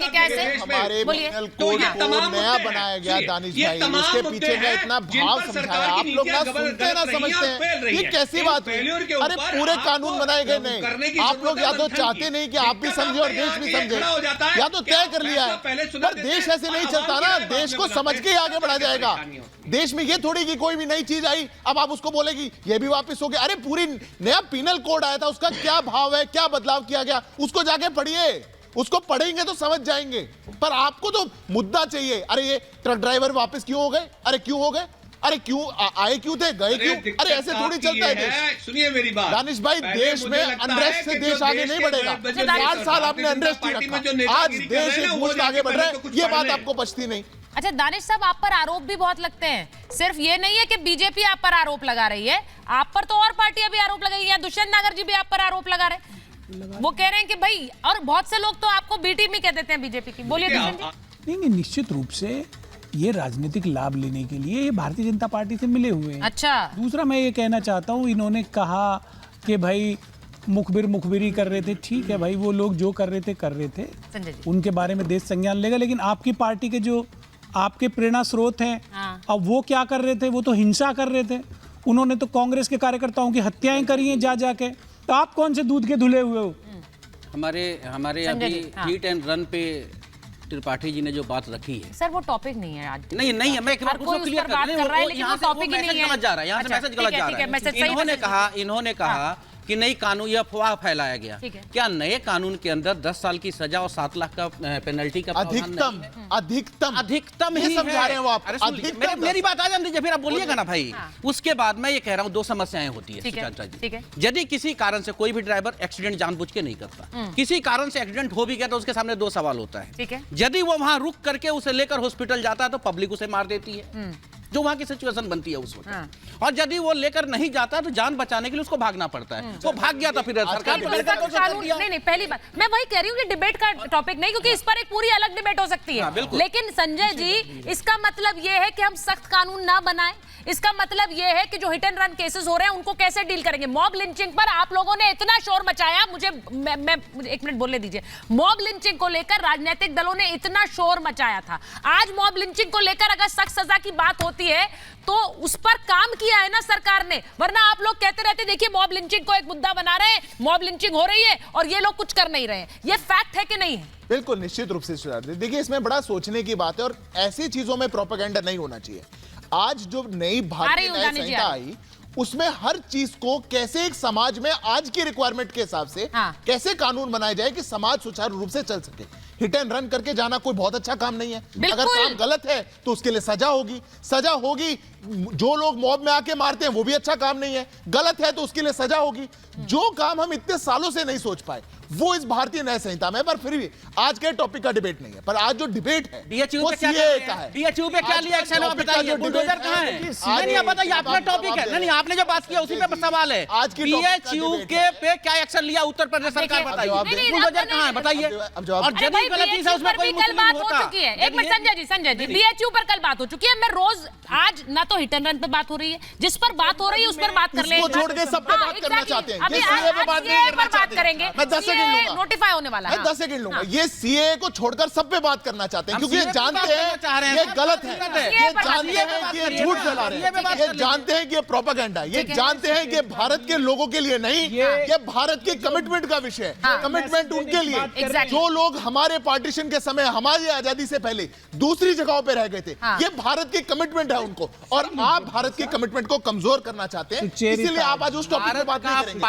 कि कैसे हमारे बोलिए। penal code को नया बनाया गया दानिश भाई, उसके पीछे मैं इतना भाव समझाया, आप लोग ना सुनते ना समझते हैं, ये कैसी बात है? अरे पूरे कानून बनाए गए नहीं, आप लोग या तो चाहते नहीं कि आप भी समझे और देश भी समझे, या तो तय कर लिया है, पर देश ऐसे नहीं चलता ना, देश को समझ के ही आगे बढ़ा जाएगा। देश में ये थोड़ी कि कोई भी नई चीज आई अब आप उसको बोलेगी ये भी वापस हो गया। अरे पूरी नया पिनल कोड आया था, उसका क्या भाव है, क्या बदलाव किया गया, उसको जाके पढ़िए, उसको पढ़ेंगे तो समझ जाएंगे। पर आपको तो मुद्दा चाहिए, अरे ये ट्रक ड्राइवर वापस क्यों हो गए, अरे क्यों हो गए, अरे क्यों आए, क्यों थे, गए क्यों? अरे ऐसे थोड़ी चलता है देश। सुनिए मेरी बात दानिश भाई, देश में अनरेस्ट से देश आगे नहीं बढ़ेगा। 4 साल आपने अनरेस्ट ही रखा, आज देश एक मुश्त आगे बढ़ रहा है, ये बात आपको बचती नहीं। अच्छा दानिश साहब, आप पर आरोप भी बहुत लगते हैं, सिर्फ ये नहीं है कि बीजेपी आप पर आरोप लगा रही है, आप पर तो और पार्टियां भी आरोप लगाई है। दुष्यंत नागर जी भी आप पर आरोप लगा रहे हैं, वो कह रहे हैं कि भाई, और बहुत से लोग तो आपको बी टीम ही कह देते हैं बीजेपी की। बोलिए दुष्यंत जी। नहीं, निश्चित रूप से ये राजनीतिक लाभ लेने के लिए ये भारतीय जनता पार्टी से मिले हुए हैं। अच्छा, दूसरा मैं ये कहना चाहता हूँ, इन्होंने कहा कि भाई मुखबिरी कर रहे थे, ठीक है भाई, वो लोग जो कर रहे थे संजय जी, उनके बारे में देश संज्ञान लेगा, लेकिन आपकी पार्टी के जो आपके प्रेरणा स्रोत हैं, हाँ। अब वो क्या कर रहे थे, वो तो हिंसा कर रहे थे, उन्होंने तो कांग्रेस के कार्यकर्ताओं की हत्याएं करी हैं जा जाके, तो आप कौन से दूध के धुले हुए हो? हमारे अभी हिट एंड रन पे त्रिपाठी जी ने जो बात रखी है, सर वो टॉपिक नहीं है आज। नहीं है, मैं एक बार उसको क्लियर कर रहा हूं, लेकिन वो टॉपिक ही नहीं है। गलत जा रहा है, यहाँ से मैसेज गलत जा रहा है। इन्होंने कहा कि नई कानून, यह अफवाह फैलाया गया, क्या नए कानून के अंदर 10 साल की सजा और 7 लाख का पेनल्टी का अधिकतम ही समझा रहे हो आप? मेरी बात आ जाने दीजिए, फिर आप बोलिएगा ना भाई। उसके बाद मैं ये कह रहा हूँ, 2 समस्याएं होती है सुशांत जी। यदि किसी कारण से कोई भी ड्राइवर एक्सीडेंट जानबूझ के नहीं करता, किसी कारण से एक्सीडेंट हो भी गया तो उसके सामने 2 सवाल होता है। यदि वो वहां रुक करके उसे लेकर हॉस्पिटल जाता है तो पब्लिक उसे मार देती है, जो वहां की सिचुएशन बनती है उस वक्त। और यदि वो लेकर नहीं जाता तो जान बचाने के लिए उसको भागना पड़ता है। वो भाग गया तो फिर सरकार नहीं, पहली बात मैं वही कह रही हूँ कि डिबेट का टॉपिक नहीं, क्योंकि इस पर एक पूरी अलग डिबेट हो सकती है। लेकिन संजय जी, इसका मतलब ये है कि हम सख्त कानून ना बनाएं, इसका मतलब ये है कि जो हिट एंड रन केसेस हो रहे हैं उनको कैसे डील करेंगे। मॉब लिंचिंग पर आप लोगों ने इतना शोर मचाया, मुझे 1 मिनट बोलने दीजिए। मॉब लिंचिंग को लेकर राजनीतिक दलों ने इतना शोर मचाया था, आज मॉब लिंचिंग को लेकर अगर सख्त सजा की बात होती है तो उस पर काम किया है ना सरकार ने, वरना आप लोग कहते रहते देखिए मॉब लिंचिंग को एक मुद्दा बना रहे हैं, मॉब लिंचिंग हो रही है और ये लोग कुछ कर नहीं रहे हैं। ये फैक्ट है कि नहीं है? बिल्कुल निश्चित रूप से। देखिए इसमें बड़ा सोचने की बात है और ऐसी चीजों में प्रोपेगेंडा नहीं होना चाहिए। आज जो नई भारतीय न्याय संहिता आई उसमें हर चीज को कैसे एक समाज में आज की रिक्वायरमेंट के हिसाब से कैसे कानून बनाए जाए कि समाज सुचारू रूप से चल सके। हिट एंड रन करके जाना कोई बहुत अच्छा काम नहीं है। अगर काम गलत है तो उसके लिए सजा होगी। जो लोग मॉब में आके मारते हैं वो भी अच्छा काम नहीं है, गलत है तो उसके लिए सजा होगी। जो काम हम इतने सालों से नहीं सोच पाए वो इस भारतीय न्याय संहिता में, पर फिर भी आज के टॉपिक का डिबेट नहीं है। पर आज जो डिबेट है वो सीएए का है। डीएचयू पे क्या लिया एक्शन, आप बताइए। बुलडोजर कहां है? नहीं बताइए, आपका टॉपिक है। नहीं, आपने जो बात किया उसी पे सवाल है। आज की डीएचयू के पे क्या एक्शन लिया उत्तर प्रदेश सरकार, बताइए। बुलडोजर कहां है बताइए। और यदि गलती से उसमें कोई कल बात हो चुकी है। एक मिनट संजय जी, डीएचयू पर कल बात हो चुकी है। मैं रोज आज ना तो हिट एंड रन पे बात हो रही है, जिस पर बात हो रही है उस पर बात कर ले। इसको छोड़ के सब पे बात करना चाहते हैं। अभी सीए पर बात करेंगे, मैं 10 सेकंड लूंगा, नोटिफाई होने वाला है। मैं 10 सेकंड लूंगा। ये सीए को छोड़कर सब पे बात करना चाहते हैं क्योंकि ये जानते हैं ये गलत है, ये जानते हैं कि ये झूठ फैला रहे हैं, ये जानते हैं कि ये प्रोपेगेंडा है, ये जानते हैं कि भारत के लोगों के लिए नहीं, ये भारत के कमिटमेंट का विषय है। कमिटमेंट उनके लिए जो लोग हमारे पार्टीशन के समय, हमारी आजादी से पहले दूसरी जगहों पे रह गए थे, ये भारत की कमिटमेंट है उनको। और आप भारत की कमिटमेंट को कमजोर करना चाहते हैं, इसीलिए आप आज उस टॉपिक पर बात नहीं करेंगे।